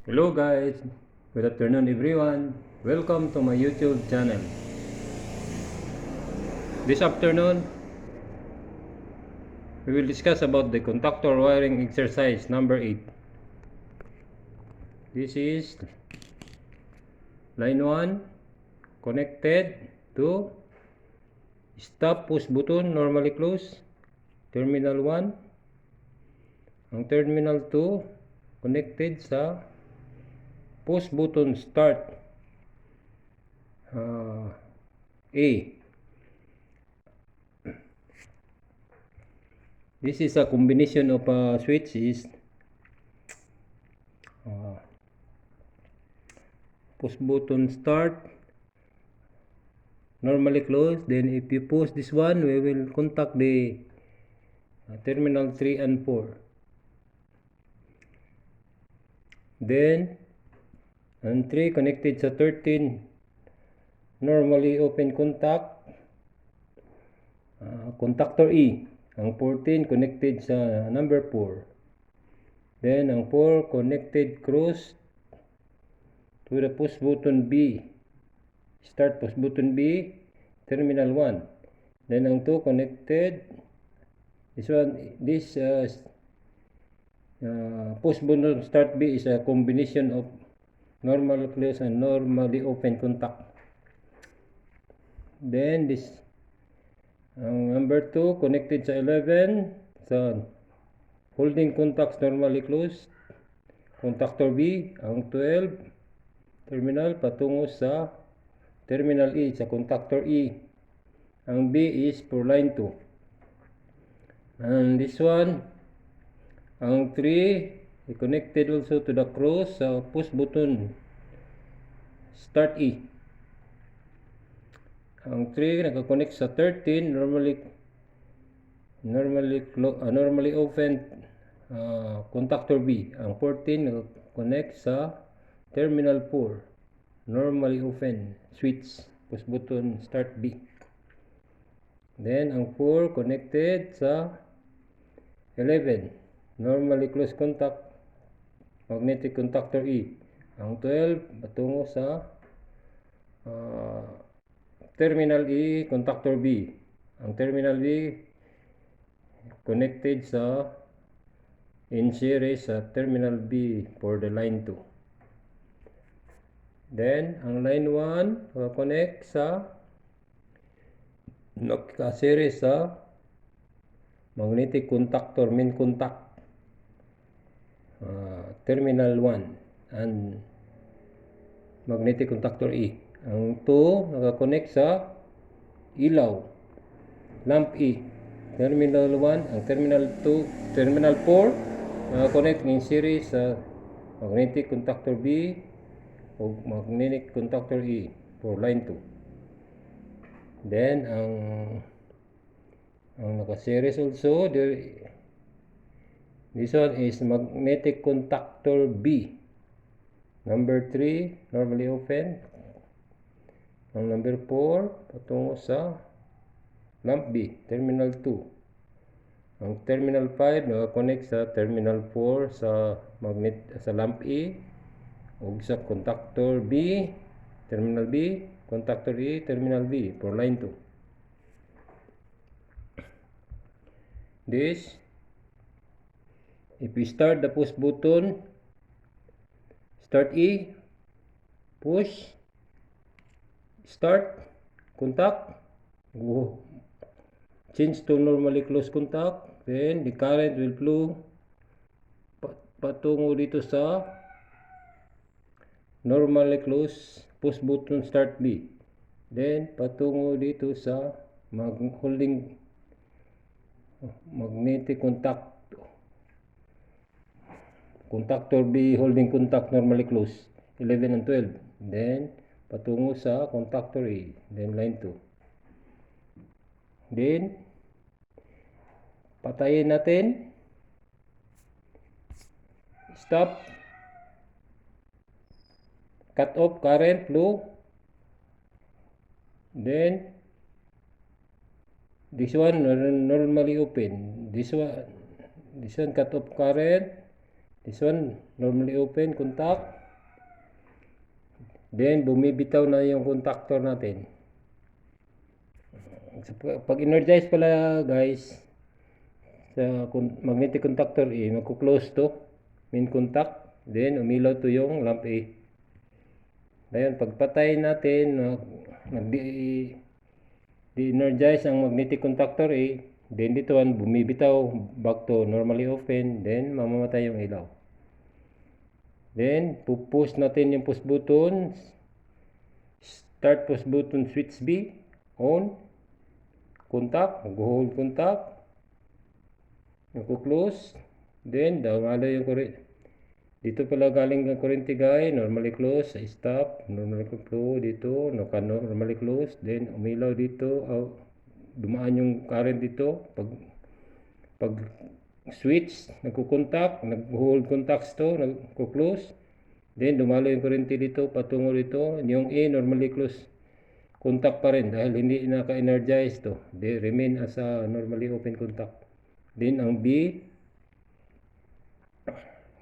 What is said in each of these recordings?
Hello guys, good afternoon everyone. Welcome to my YouTube channel. This afternoon, we will discuss about the contactor wiring exercise number 8. This is line 1 connected to stop push button normally close, terminal 1. Ang terminal 2 connected sa push button start A. This is a combination of switches. Push button start normally closed. Then if you push this one, we will contact the terminal 3 and 4. Then ang 3 connected sa 13 normally open contact, contactor E. Ang 14 connected sa number 4. Then ang 4 connected cross to the push button B. Start push button B, terminal 1. Then ang 2 connected, this push button start B is a combination of normal close and normally open contact. Then this number 2 connected sa 11 sa holding contacts normally closed, contactor B. Ang 12 terminal patungo sa terminal E sa contactor E. Ang B is for line 2. And this one, ang 3 connected also to the cross sa push button start E. Ang 3 naka-connect sa 13 normally open contactor B. Ang 14 naka-connect sa terminal 4 normally open switch push button start B. Then ang 4 connected sa 11 normally close contact magnetic contactor E. Ang 12 patungo sa terminal E contactor B. Ang terminal B connected sa in series sa terminal B for the line 2. Then ang line 1 connect sa naka-series sa magnetic contactor main contact terminal 1 and magnetic contactor E. Ang 2 naka-connect sa ilaw lamp E terminal 1. Ang terminal 4 naka-connect in series sa magnetic contactor B o magnetic contactor E for line 2. Then ang naka-series also this one is magnetic contactor B. Number 3 normally open. Ang number 4 patungo sa lamp B, terminal 2. Ang terminal 5 naka-connect sa terminal 4 sa lamp E o sa contactor B, terminal B, contactor E, terminal B for line 2. This, if we start the push button, start E, push, start, contact, go, change to normally close contact, then the current will flow patungo dito sa normally close push button start B, then patungo dito sa holding magnetic contact contactor B holding contact normally close 11 and 12, then patungo sa contactor A, then line 2. Then patayin natin, stop, cut off current flow. Then this one normally open, this one cut off current, This one, normally open, contact. Then, bumibitaw na yung contactor natin. So, pag energize pala guys, sa magnetic contactor A, magko-close to, main contact. Then, umilaw to yung lamp A. Ngayon, pagpatay natin, di-energize ang magnetic contactor A, then dito bumibitaw back to normally open, then mamamatay yung ilaw. Then, pupush natin yung push button, start push button switch B, on, contact, mag-hold contact, nagko-close, then dumalo yung current. Dito pala galing ang kurente guys, normally close, stop, normally flow dito, normally close, then umilaw dito, dumaan yung current dito, pag switch, nagko-contact, nag-hold contacts to, nagko-close, then dumalo yung kurente dito, patungo dito, yung A normally close, contact pa rin dahil hindi naka-energize to, they remain as a normally open contact. Then ang B,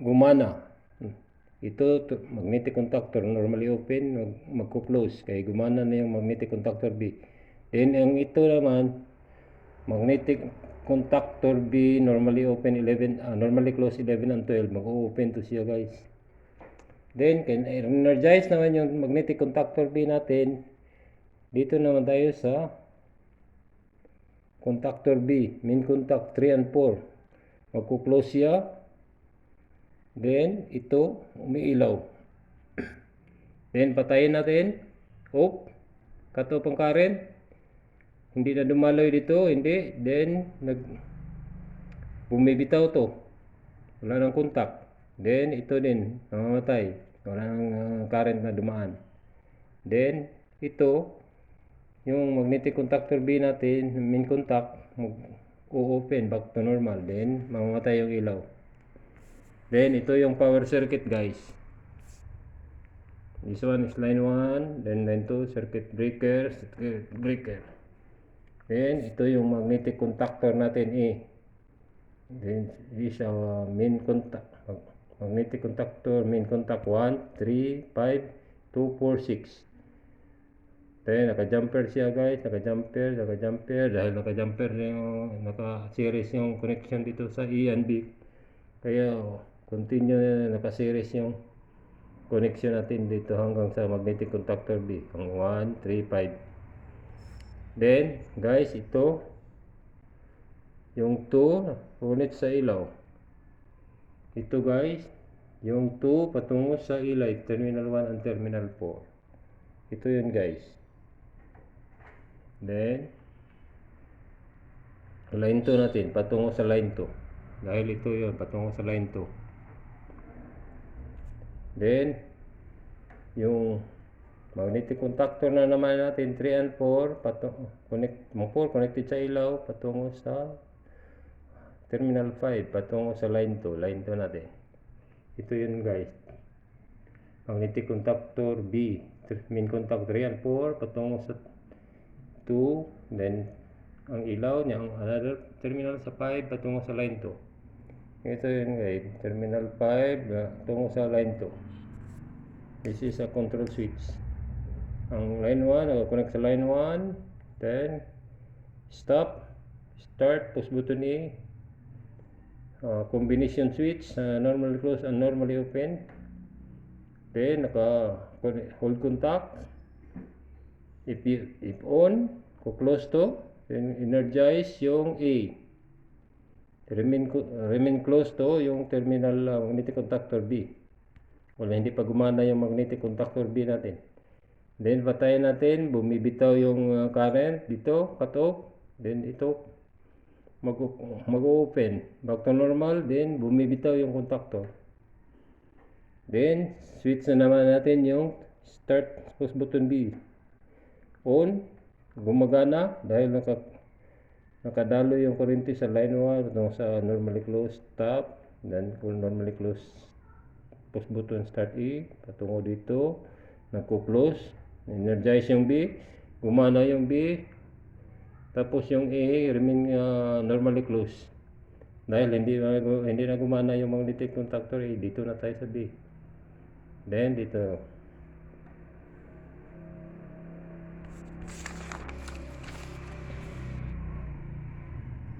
gumana. Ito, magnetic contactor, normally open, magko-close, kaya gumana na yung magnetic contactor B. Then, ang ito naman, magnetic contactor B, normally open 11, normally close 11 and 12, mag-open to siya guys. Then, energize naman yung magnetic contactor B natin. Dito naman tayo sa contactor B, main contact 3 and 4. Magko-close siya. Then, ito, umiilaw. Then, patayin natin. Off. Cut off ang current. Hindi na dumaloy dito. Hindi. Then, bumibitaw to. Wala nang contact. Then, ito din. Namamatay. Wala nang current na dumaan. Then, ito, yung magnetic contactor B natin, main contact, mag-open back to normal. Then, mamamatay yung ilaw. Then, ito yung power circuit guys. This one is line 1, then line 2, circuit breaker. Then, ito yung magnetic contactor natin A. Then, this is our main contact. Magnetic contactor, main contact 1, 3, 5, 2, 4, 6. Then, naka-jumper siya guys. Naka-jumper. Dahil naka-jumper yung, naka-series yung connection dito sa E and B. Kaya, continue naka-series yung connection natin dito hanggang sa magnetic contactor B. Ang 1, 3, 5. Then, guys, ito, yung 2, ulit sa ilaw. Ito, guys, yung 2 patungo sa ilaw, terminal 1 and terminal 4. Ito yun, guys. Then, line 2 natin, patungo sa line 2. Dahil ito yun, patungo sa line 2. Then, yung magnetic contactor na naman natin, 3 and 4, connected sa ilaw, patungo sa terminal 5, patungo sa line 2 natin. Ito yun guys. Magnetic contactor B, main contact 3 and 4, patungo sa 2, then, ang ilaw niya, ang another terminal sa 5, patungo sa line 2. Ito yun guys, terminal 5 tungo sa line 2. This is a control switch. Ang line 1, nag-connect sa line 1, then stop, start, push button A, combination switch, normally close and normally open. Then naka-hold contact. If on, close to, then energize yung A. Remain close to yung terminal magnetic contactor B. Wala, hindi pa gumana yung magnetic contactor B natin. Then, patayin natin, bumibitaw yung current dito, cut off. Then, ito, mag-open. Back to normal, then, bumibitaw yung contactor. Then, switch na naman natin yung start push button B. On, gumagana dahil nakadalo yung kurente sa line 1 patungong sa normally closed stop, then normally close push button start E, patungo dito, nagko-close, energize yung B, gumana yung B, tapos yung A remain normally close. Dahil hindi na gumana yung magnetic contactor, dito na tayo sa B. Then dito.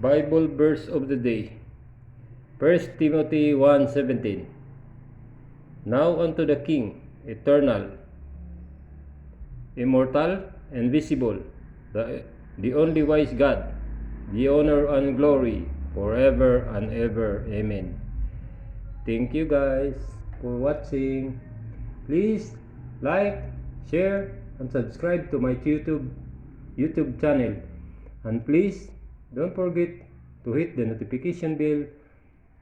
Bible verse of the day. 1 Timothy 1:17. Now unto the King, eternal, immortal, and visible, the only wise God, the honor and glory forever and ever. Amen. Thank you guys for watching. Please like, share, and subscribe to my YouTube channel. And please don't forget to hit the notification bell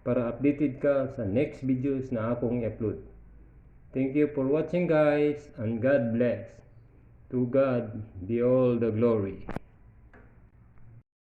para updated ka sa next videos na akong i-upload. Thank you for watching guys, and God bless. To God be all the glory.